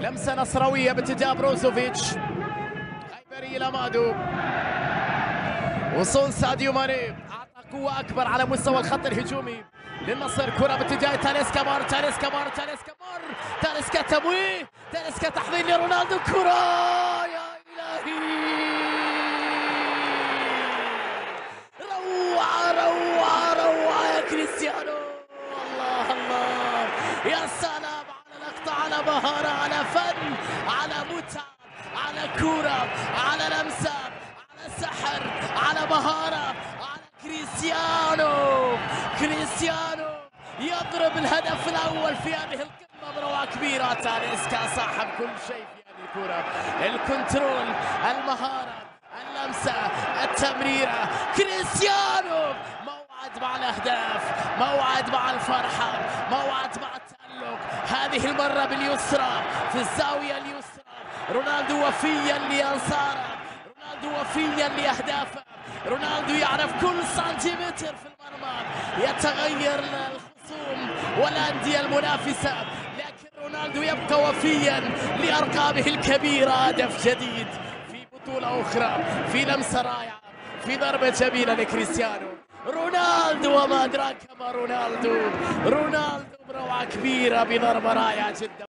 لمسة نصراوية باتجاه بروزوفيتش. خيبري إلى مادو. وصول ساديو ماني أعطى قوة أكبر على مستوى الخط الهجومي للنصر. كرة باتجاه تاليسكا مار. تاليسكا تمويه. تاليسكا تحضير لرونالدو. كرة يا إلهي، روعة يا كريستيانو. الله يا سلام على لقطة، على مهارة، على فن، على متعة، على كرة، على لمسة، على سحر، على مهارة، على كريستيانو يضرب الهدف الأول في هذه القمة بروعة كبيرة. تاليسكا صاحب كل شيء في هذه الكرة، الكنترول، المهارة، اللمسة، التمريرة. كريستيانو موعد مع الأهداف، موعد مع الفرحة، موعد مع التألق. هذه المرة باليسرى، في الزاوية اليسرى. رونالدو وفيا لأنصاره، رونالدو وفيا لأهدافه. رونالدو يعرف كل سنتيمتر في المرمى، يتغير الخصوم والأندية المنافسة، لكن رونالدو يبقى وفيا لأرقامه الكبيرة. هدف جديد في بطولة أخرى، في لمسة رائعة، في ضربة جميلة لكريستيانو رونالدو. وما أدراك ما رونالدو بروعة كبيرة بضربة رائعة جدا.